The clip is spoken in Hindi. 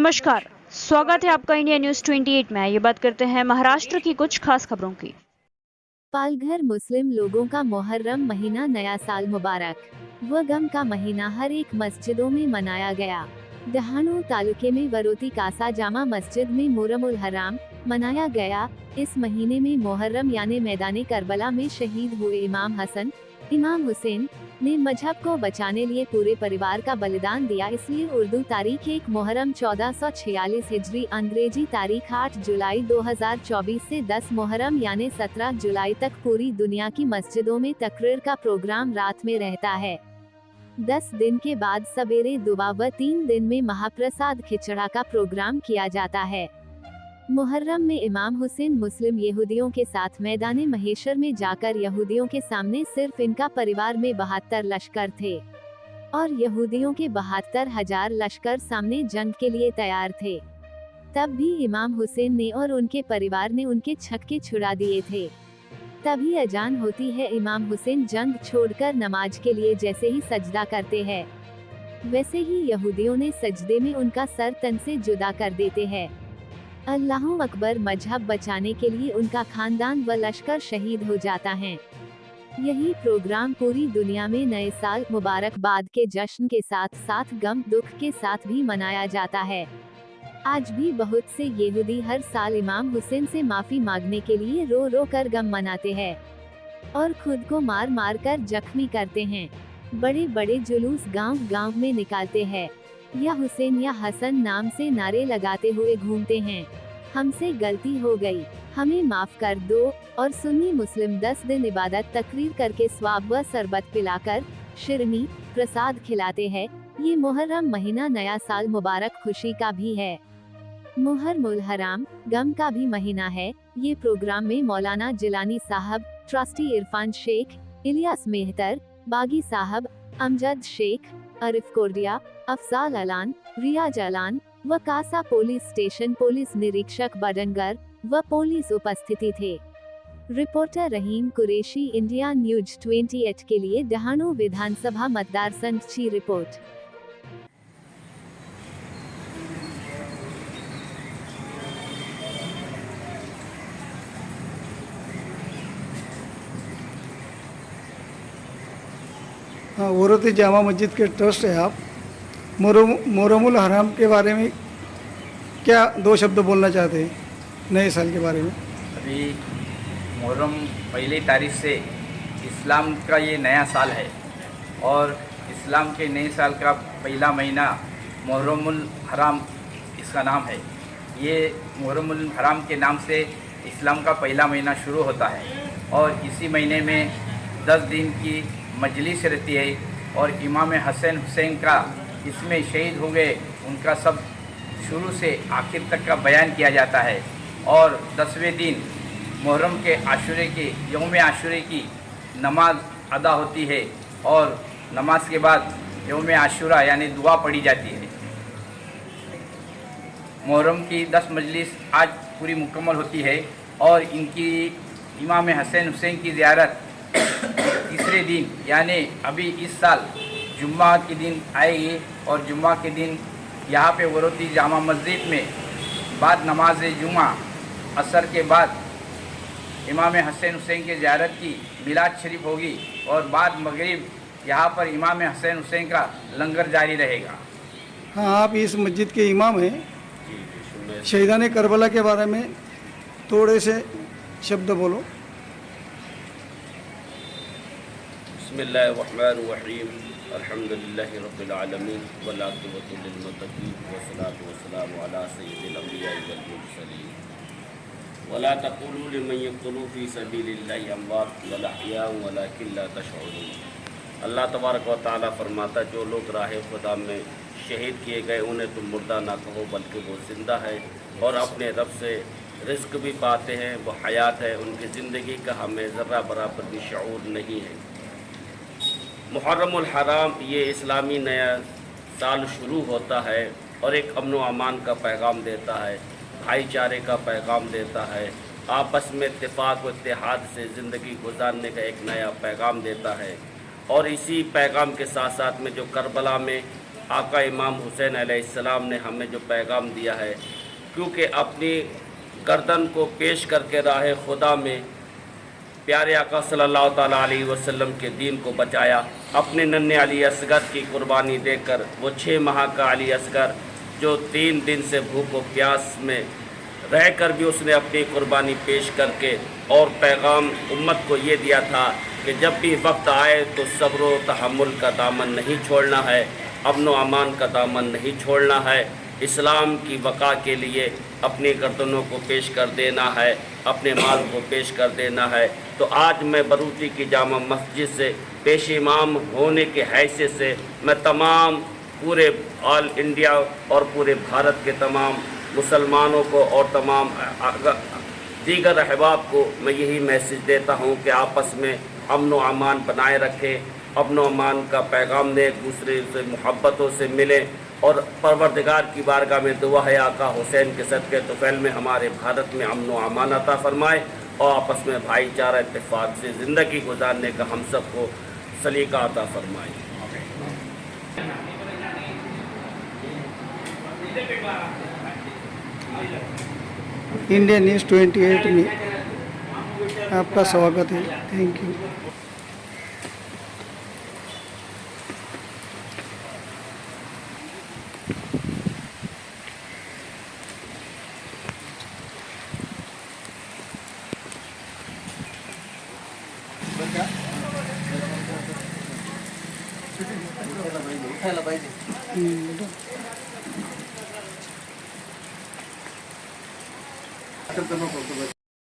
नमस्कार, स्वागत है आपका इंडिया न्यूज 28 में। ये बात करते हैं महाराष्ट्र की कुछ खास खबरों की। पालघर मुस्लिम लोगों का मुहर्रम महीना नया साल मुबारक व गम का महीना हर एक मस्जिदों में मनाया गया। डहाणू तालुके में वरोती कासा जामा मस्जिद में मोहर्रमुल हराम मनाया गया। इस महीने में मुहर्रम यानी मैदाने करबला में शहीद हुए इमाम हसन, इमाम हुसैन ने मजहब को बचाने लिए पूरे परिवार का बलिदान दिया, इसलिए उर्दू तारीख 1 मुहर्रम 1446 हिजरी, अंग्रेजी तारीख 8 जुलाई 2024 से 10 मुहर्रम यानी 17 जुलाई तक पूरी दुनिया की मस्जिदों में तकरीर का प्रोग्राम रात में रहता है। 10 दिन के बाद सवेरे दुआ व 3 दिन में महाप्रसाद खिचड़ा का प्रोग्राम किया जाता है। मुहर्रम में इमाम हुसैन मुस्लिम यहूदियों के साथ मैदाने महेशर में जाकर यहूदियों के सामने सिर्फ इनका परिवार में 72 लश्कर थे और यहूदियों के 72,000 लश्कर सामने जंग के लिए तैयार थे। तब भी इमाम हुसैन ने और उनके परिवार ने उनके छक्के छुड़ा दिए थे। तभी अजान होती है। इमाम हुसैन जंग छोड़कर नमाज के लिए जैसे ही सजदा करते हैं, वैसे ही यहूदियों ने सजदे में उनका सर तन से जुदा कर देते हैं। अल्लाहु अकबर मजहब बचाने के लिए उनका खानदान व लश्कर शहीद हो जाता है। यही प्रोग्राम पूरी दुनिया में नए साल मुबारकबाद के जश्न के साथ साथ गम दुख के साथ भी मनाया जाता है। आज भी बहुत से यहूदी हर साल इमाम हुसैन से माफी मांगने के लिए रो रो कर गम मनाते हैं और खुद को मार मार कर जख्मी करते हैं। बड़े बड़े जुलूस गांव गांव में निकालते हैं या हुसैन या हसन नाम से नारे लगाते हुए घूमते हैं। हमसे गलती हो गई, हमें माफ कर दो। और सुन्नी मुस्लिम 10 दिन इबादत तकरीर करके स्वाब व शरबत पिलाकर शिरनी प्रसाद खिलाते हैं। ये मुहर्रम महीना नया साल मुबारक खुशी का भी है। मुहर्रमुल हराम गम का भी महीना है। ये प्रोग्राम में मौलाना जिलानी साहब, ट्रस्टी इरफान शेख, इलियास मेहतर, बागी साहब, अमजद शेख, अरिफ कोर्डिया, अफजाल अलान, रियाज अलान व कासा पुलिस स्टेशन पुलिस निरीक्षक बडनगर व पुलिस उपस्थिति थे। रिपोर्टर रहीम कुरैशी, इंडिया न्यूज 28 के लिए डहाणू विधानसभा मतदार संघ की रिपोर्ट। हाँ, वरोती जामा मस्जिद के ट्रस्ट है आप। मुहर्रमुल हराम के बारे में क्या 2 शब्द बोलना चाहते हैं नए साल के बारे में? अभी मुहर्रम पहली तारीख से इस्लाम का ये नया साल है और इस्लाम के नए साल का पहला महीना मुहर्रमुल हराम इसका नाम है। ये मुहर्रमुल हराम के नाम से इस्लाम का पहला महीना शुरू होता है और इसी महीने में 10 दिन की मजलिस रहती है और इमाम हसन हुसैन का इसमें शहीद हो गए उनका सब शुरू से आखिर तक का बयान किया जाता है। और 10वें दिन मुहर्रम के आशूरे की यौम आशूरे की नमाज अदा होती है और नमाज के बाद यौम आशूरा यानी दुआ पढ़ी जाती है। मुहर्रम की 10 मजलिस आज पूरी मुकम्मल होती है और इनकी इमाम हसन हुसैन की ज़ियारत तीसरे दिन यानी अभी इस साल जुम्मा के दिन आएगी और जुम्मा के दिन यहाँ पे वरोती जामा मस्जिद में बाद नमाज जुम्मा असर के बाद इमाम हसन हुसैन के ज़ियारत की मिलाद शरीफ होगी और बाद मगरिब यहाँ पर इमाम हसन हुसैन का लंगर जारी रहेगा। हाँ, आप इस मस्जिद के इमाम हैं। शहीदाने करबला के बारे में थोड़े से शब्द बोलो। बिस्मिल्लाहिर्रहमानिर्रहीम, अल्हम्दुलिल्लाहि रब्बिल आलमीन वल्लाकिबतु लिल मुत्तकीन वस्सलातु वस्सलामु अला सय्यिदिल अंबिया'i वल मुरसलीन वला तक़ूलू लिमन यक़्तुलू फ़ी सबीलिल्लाहि अमवात बल अहयाउन वलाकिन ला तशऊरून। अल्लाह तबारक व तआला फरमाता, जो लोग राह खुदा में शहीद किए गए उन्हें तुम मुर्दा ना कहो बल्कि वो ज़िंदा है और अपने रब से रिज़्क़ भी पाते हैं, वो हयात है, उनकी ज़िंदगी का हमें ज़र्रा बराबर भी शऊर नहीं है। मुहर्रमुल हराम ये इस्लामी नया साल शुरू होता है और एक अमन व अमान का पैगाम देता है, भाईचारे का पैगाम देता है, आपस में इत्तेफाक व इत्तेहाद से ज़िंदगी गुजारने का एक नया पैगाम देता है। और इसी पैगाम के साथ साथ में जो करबला में आका इमाम हुसैन अलैहिस्सलाम ने हमें जो पैगाम दिया है, क्योंकि अपनी गर्दन को पेश करके राह खुदा में प्यारे आका सल्लल्लाहु ताला अलैहि वसल्लम के दीन को बचाया। अपने नन्हे अली असगर की कुर्बानी देकर, वो 6 माह का अली असगर जो 3 दिन से भूख और प्यास में रहकर भी उसने अपनी कुर्बानी पेश करके और पैगाम उम्मत को ये दिया था कि जब भी वक्त आए तो सब्र व तहम्मुल का दामन नहीं छोड़ना है, अमन व अमान का दामन नहीं छोड़ना है, इस्लाम की वक़ा के लिए अपनी गर्दनों को पेश कर देना है, अपने माल को पेश कर देना है। तो आज मैं बरूती की जामा मस्जिद से पेश इमाम होने के हैसियत से मैं तमाम पूरे ऑल इंडिया और पूरे भारत के तमाम मुसलमानों को और तमाम दीगर अहबाब को मैं यही मैसेज देता हूँ कि आपस में अमन व अमान बनाए रखें, अमन व अमान का पैगाम दें, एक दूसरे से मोहब्बतों से मिलें और परवरदिगार की बारगाह में दुआ है आका हुसैन के सदक़े तुफ़ैल में हमारे भारत में अमन व अमान अता फरमाए और आपस में भाईचारा इत्तेफाक से ज़िंदगी गुजारने का हम सबको सलीका अता फरमाए। इंडिया न्यूज़ 28 में आपका स्वागत है। Thank you.